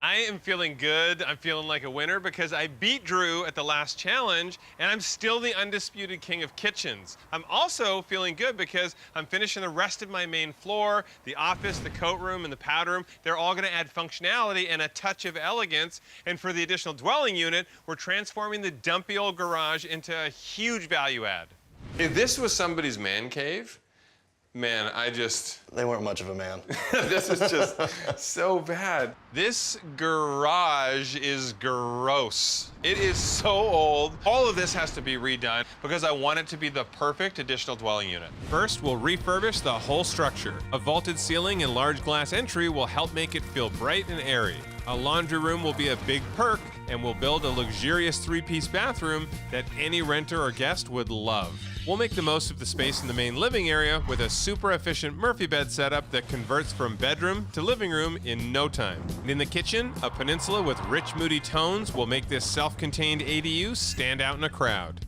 I am feeling good. I'm feeling like a winner because I beat Drew at the last challenge and I'm still the undisputed king of kitchens. I'm also feeling good because I'm finishing the rest of my main floor, the office, the coat room, and the powder room. They're all gonna add functionality and a touch of elegance. And for the additional dwelling unit, we're transforming the dumpy old garage into a huge value add. If this was somebody's man cave, man, They weren't much of a man. this is just so bad. This garage is gross. It is so old. All of this has to be redone because I want it to be the perfect additional dwelling unit. First, we'll refurbish the whole structure. A vaulted ceiling and large glass entry will help make it feel bright and airy. A laundry room will be a big perk, and we'll build a luxurious three-piece bathroom that any renter or guest would love. We'll make the most of the space in the main living area with a super efficient Murphy bed setup that converts from bedroom to living room in no time. And in the kitchen, a peninsula with rich, moody tones will make this self-contained ADU stand out in a crowd.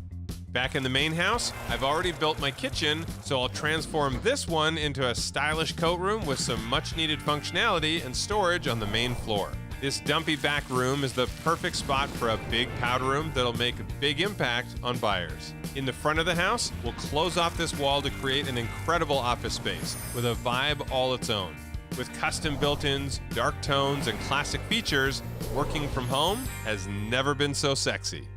Back in the main house, I've already built my kitchen, so I'll transform this one into a stylish coat room with some much-needed functionality and storage on the main floor. This dumpy back room is the perfect spot for a big powder room that'll make a big impact on buyers. In the front of the house, we'll close off this wall to create an incredible office space with a vibe all its own. With custom built-ins, dark tones, and classic features, working from home has never been so sexy.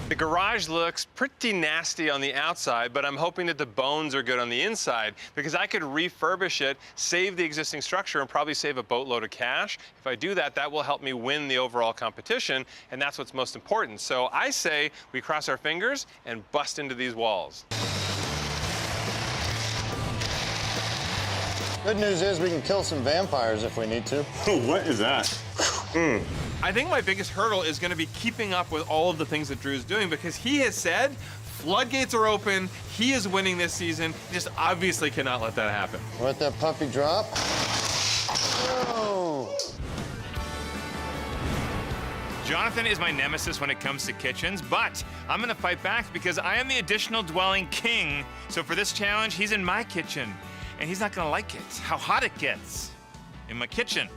The garage looks pretty nasty on the outside, but I'm hoping that the bones are good on the inside because I could refurbish it, save the existing structure, and probably save a boatload of cash. If I do that, that will help me win the overall competition, and that's what's most important. So I say we cross our fingers and bust into these walls. Good news is we can kill some vampires if we need to. What is that? I think my biggest hurdle is going to be keeping up with all of the things that Drew's doing because he has said floodgates are open, he is winning this season, he just obviously cannot let that happen. Let that puppy drop. Oh. Jonathan is my nemesis when it comes to kitchens, but I'm gonna fight back because I am the additional dwelling king. So for this challenge, he's in my kitchen, and he's not gonna like it, how hot it gets in my kitchen.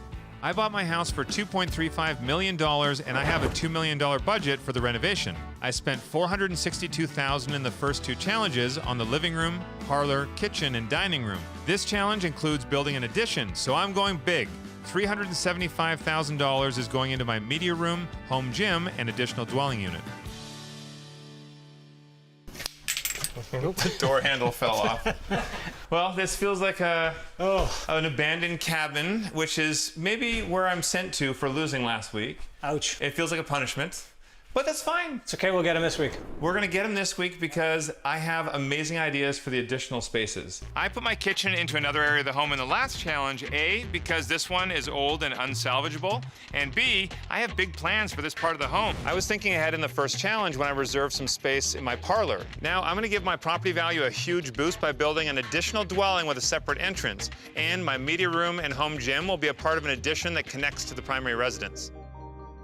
I bought my house for $2.35 million, and I have a $2 million budget for the renovation. I spent $462,000 in the first two challenges on the living room, parlor, kitchen, and dining room. This challenge includes building an addition, so I'm going big. $375,000 is going into my media room, home gym, and additional dwelling unit. The door handle fell off. Well, this feels like an abandoned cabin, which is maybe where I'm sent to for losing last week. Ouch. It feels like a punishment, but that's fine. It's okay, we'll get him this week. We're gonna get him this week because I have amazing ideas for the additional spaces. I put my kitchen into another area of the home in the last challenge, A, because this one is old and unsalvageable, and B, I have big plans for this part of the home. I was thinking ahead in the first challenge when I reserved some space in my parlor. Now I'm gonna give my property value a huge boost by building an additional dwelling with a separate entrance, and my media room and home gym will be a part of an addition that connects to the primary residence.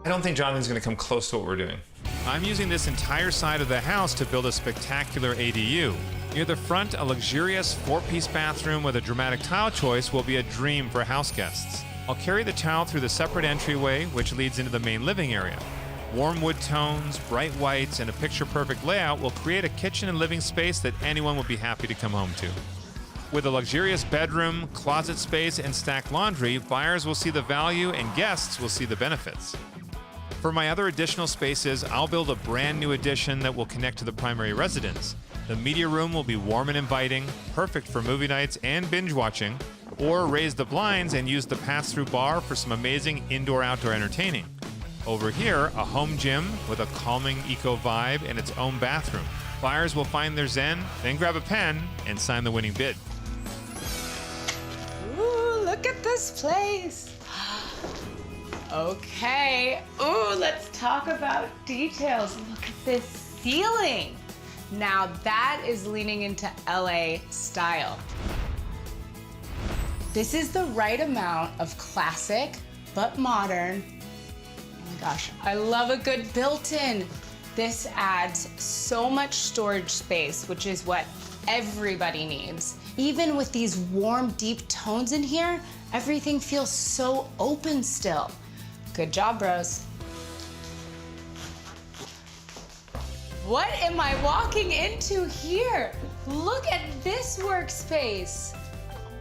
I don't think Jonathan's gonna come close to what we're doing. I'm using this entire side of the house to build a spectacular ADU. Near the front, a luxurious four-piece bathroom with a dramatic tile choice will be a dream for house guests. I'll carry the tile through the separate entryway, which leads into the main living area. Warm wood tones, bright whites, and a picture-perfect layout will create a kitchen and living space that anyone would be happy to come home to. With a luxurious bedroom, closet space, and stacked laundry, buyers will see the value and guests will see the benefits. For my other additional spaces, I'll build a brand new addition that will connect to the primary residence. The media room will be warm and inviting, perfect for movie nights and binge watching, or raise the blinds and use the pass-through bar for some amazing indoor-outdoor entertaining. Over here, a home gym with a calming eco vibe and its own bathroom. Buyers will find their zen, then grab a pen and sign the winning bid. Ooh, look at this place. Okay. Ooh, let's talk about details. Look at this ceiling. Now that is leaning into LA style. This is the right amount of classic, but modern. Oh my gosh, I love a good built-in. This adds so much storage space, which is what everybody needs. Even with these warm, deep tones in here, everything feels so open still. Good job, bros. What am I walking into here? Look at this workspace.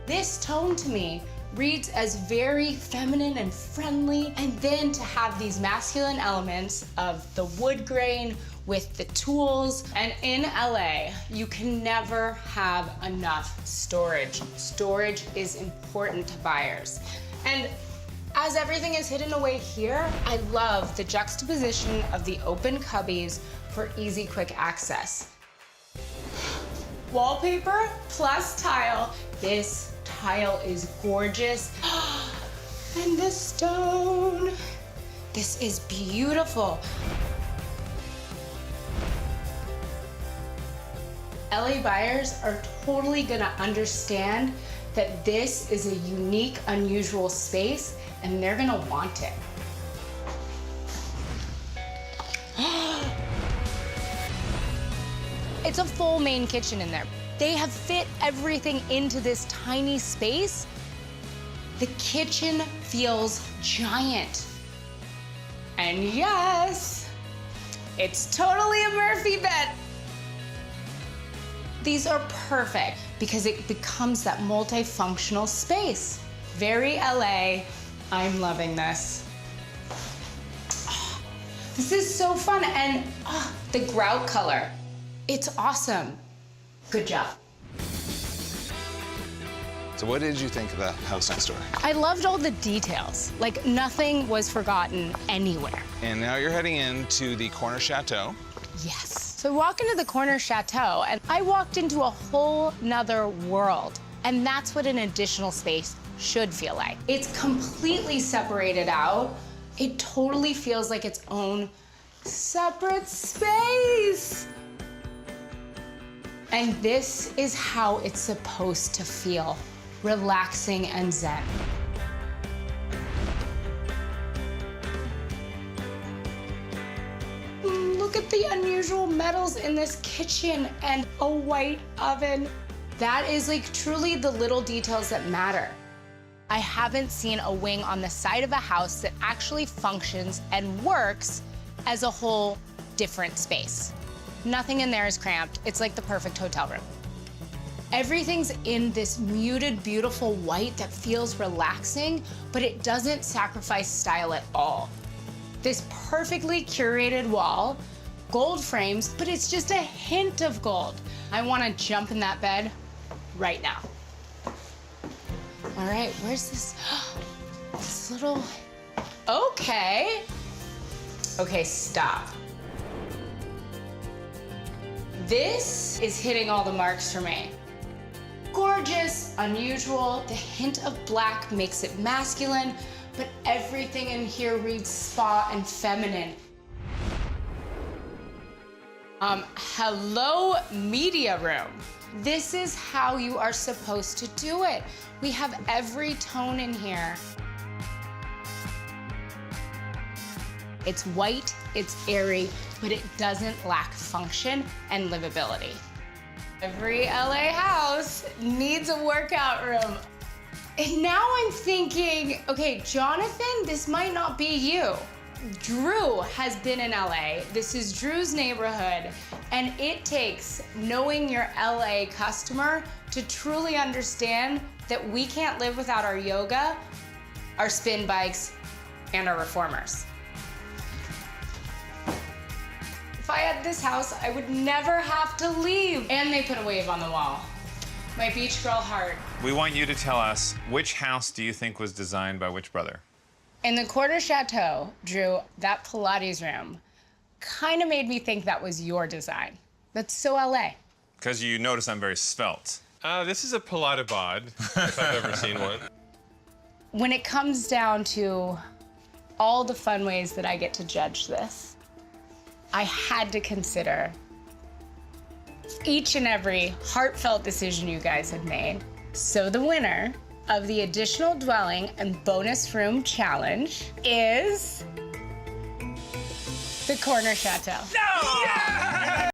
This tone to me reads as very feminine and friendly, and then to have these masculine elements of the wood grain with the tools. And in LA, you can never have enough storage. Storage is important to buyers. And as everything is hidden away here, I love the juxtaposition of the open cubbies for easy, quick access. Wallpaper plus tile. This tile is gorgeous. And the stone. This is beautiful. LA buyers are totally gonna understand that this is a unique, unusual space, and they're gonna want it. It's a full main kitchen in there. They have fit everything into this tiny space. The kitchen feels giant. And yes, it's totally a Murphy bed. These are perfect because it becomes that multifunctional space. Very LA. I'm loving this. This is so fun, and the grout color. It's awesome. Good job. So what did you think of the house next door? I loved all the details. Like, nothing was forgotten anywhere. And now you're heading into the corner chateau. Yes. So I walk into the corner chateau, and I walked into a whole nother world. And that's what an additional space should feel like. It's completely separated out. It totally feels like its own separate space. And this is how it's supposed to feel, relaxing and zen. Look at the unusual metals in this kitchen and a white oven. That is like truly the little details that matter. I haven't seen a wing on the side of a house that actually functions and works as a whole different space. Nothing in there is cramped. It's like the perfect hotel room. Everything's in this muted, beautiful white that feels relaxing, but it doesn't sacrifice style at all. This perfectly curated wall, gold frames, but it's just a hint of gold. I want to jump in that bed right now. All right, where's this? This little, okay. Okay, stop. This is hitting all the marks for me. Gorgeous, unusual, the hint of black makes it masculine, but everything in here reads spa and feminine. Hello, media room. This is how you are supposed to do it. We have every tone in here. It's white, it's airy, but it doesn't lack function and livability. Every LA house needs a workout room. And now I'm thinking, okay, Jonathan, this might not be you. Drew has been in LA. This is Drew's neighborhood. And it takes knowing your LA customer to truly understand that we can't live without our yoga, our spin bikes, and our reformers. If I had this house, I would never have to leave. And they put a wave on the wall. My beach girl heart. We want you to tell us, which house do you think was designed by which brother? In the corner chateau, Drew, that Pilates room kind of made me think that was your design. That's so LA. Because you notice I'm very svelte. This is a Pilates-bod, if I've ever seen one. When it comes down to all the fun ways that I get to judge this, I had to consider each and every heartfelt decision you guys had made. So the winner of the additional dwelling and bonus room challenge is the corner chateau. No! Yeah!